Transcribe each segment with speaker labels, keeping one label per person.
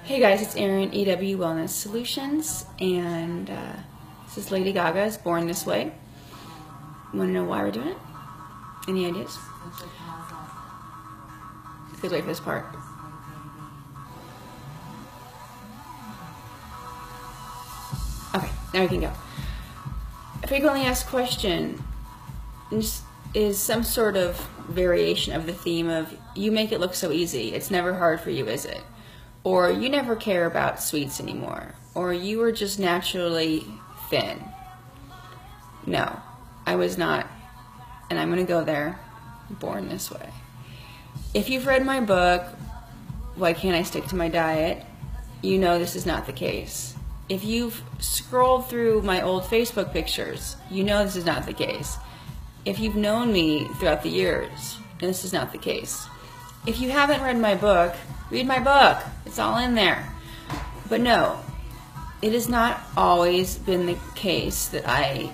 Speaker 1: Hey guys, it's Erin, EW Wellness Solutions, and this is Lady Gaga's Born This Way. Want to know why we're doing it? Any ideas? Let's wait for this part. Okay, now we can go. A frequently asked question is some sort of variation of the theme of, you make it look so easy, it's never hard for you, is it? Or you never care about sweets anymore, or you were just naturally thin. No, I was not, and I'm going to go there, born this way. If you've read my book, Why Can't I Stick to My Diet, you know this is not the case. If you've scrolled through my old Facebook pictures, you know this is not the case. If you've known me throughout the years, this is not the case. If you haven't read my book, read my book. It's all in there. But no, it has not always been the case that I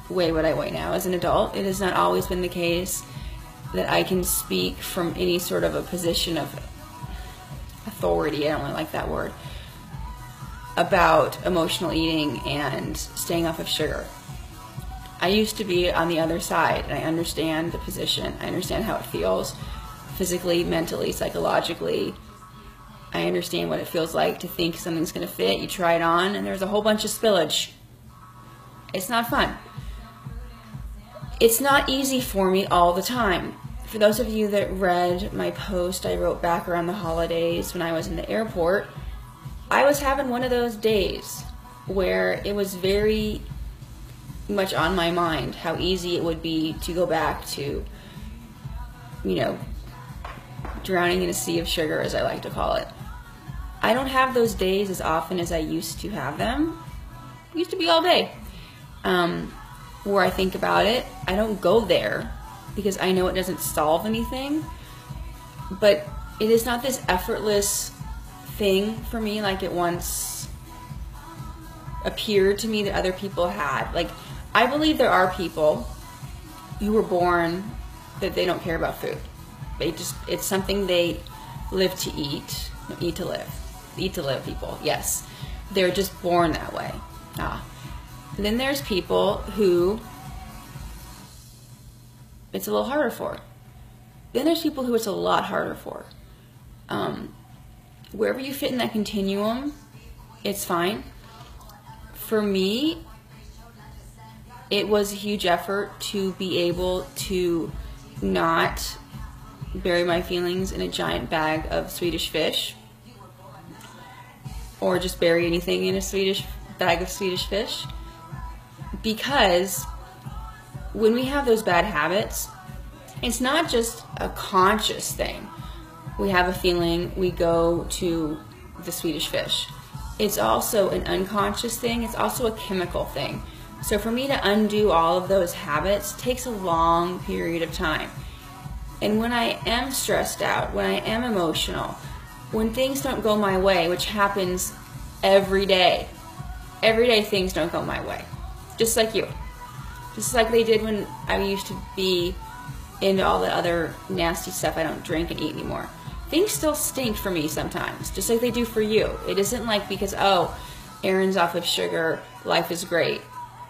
Speaker 1: weigh what I weigh now as an adult. It has not always been the case that I can speak from any sort of a position of authority, I don't really like that word, about emotional eating and staying off of sugar. I used to be on the other side, and I understand the position. I understand how it feels physically, mentally, psychologically. I understand what it feels like to think something's going to fit. You try it on, and there's a whole bunch of spillage. It's not fun. It's not easy for me all the time. For those of you that read my post I wrote back around the holidays when I was in the airport, I was having one of those days where it was very much on my mind how easy it would be to go back to, you know, drowning in a sea of sugar, as I like to call it. I don't have those days as often as I used to have them. It used to be all day. Where I think about it, I don't go there because I know it doesn't solve anything, but it is not this effortless thing for me like it once appeared to me that other people had. Like, I believe there are people who were born that they don't care about food. It's something they live to eat. No, eat to live. Eat to live people, yes. They're just born that way. And then there's people who it's a little harder for. Then there's people who it's a lot harder for. Wherever you fit in that continuum, it's fine. For me, it was a huge effort to be able to not bury my feelings in a giant bag of Swedish fish, or just bury anything in a bag of Swedish fish, because when we have those bad habits, it's not just a conscious thing. We have a feeling, we go to the Swedish fish. It's also an unconscious thing. It's also a chemical thing. So for me to undo all of those habits takes a long period of time. And when I am stressed out, when I am emotional, when things don't go my way, which happens every day things don't go my way. Just like you. Just like they did when I used to be into all the other nasty stuff I don't drink and eat anymore. Things still stink for me sometimes, just like they do for you. It isn't like because, oh, Erin's off of sugar, life is great.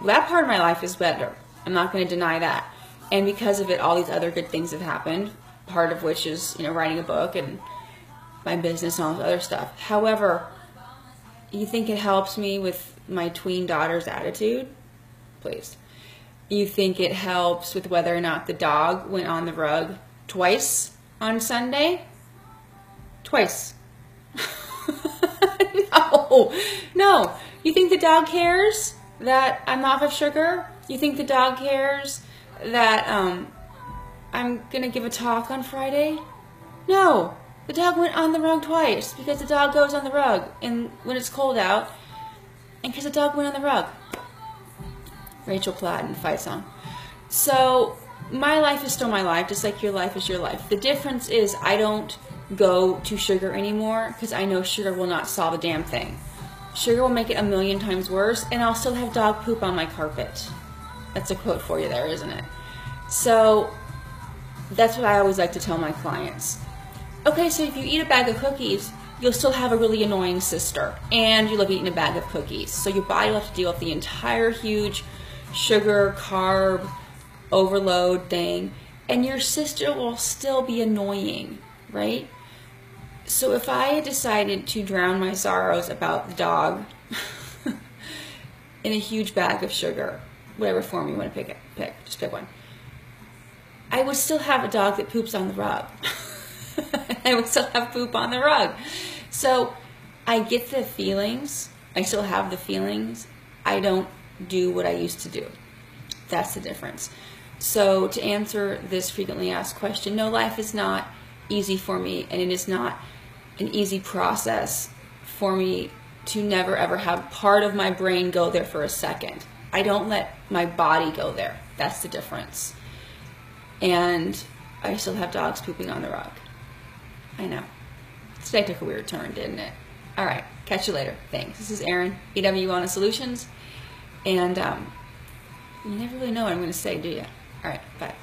Speaker 1: That part of my life is better. I'm not going to deny that. And because of it, all these other good things have happened, part of which is, you know, writing a book and my business and all this other stuff. However, you think it helps me with my tween daughter's attitude? Please. You think it helps with whether or not the dog went on the rug twice on Sunday? Twice. No. You think the dog cares that I'm off of sugar? You think the dog cares that I'm going to give a talk on Friday? No. The dog went on the rug twice because the dog goes on the rug and when it's cold out, and because the dog went on the rug. Rachel Platt in Fight Song. So my life is still my life, just like your life is your life. The difference is I don't go to sugar anymore because I know sugar will not solve a damn thing. Sugar will make it a million times worse, and I'll still have dog poop on my carpet. That's a quote for you there, isn't it? So that's what I always like to tell my clients. Okay, so if you eat a bag of cookies, you'll still have a really annoying sister, and you'll have eaten a bag of cookies. So your body will have to deal with the entire huge sugar, carb, overload thing, and your sister will still be annoying, right? So if I had decided to drown my sorrows about the dog in a huge bag of sugar, whatever form you want to pick, just pick one, I would still have a dog that poops on the rug. I would still have poop on the rug. So I get the feelings. I still have the feelings. I don't do what I used to do. That's the difference. So to answer this frequently asked question, no, life is not easy for me, and it is not an easy process for me to never ever have part of my brain go there for a second. I don't let my body go there. That's the difference. And I still have dogs pooping on the rug. I know. Today took a weird turn, didn't it? All right. Catch you later. Thanks. This is Erin, EW Wellness Solutions. And you never really know what I'm going to say, do you? All right. Bye.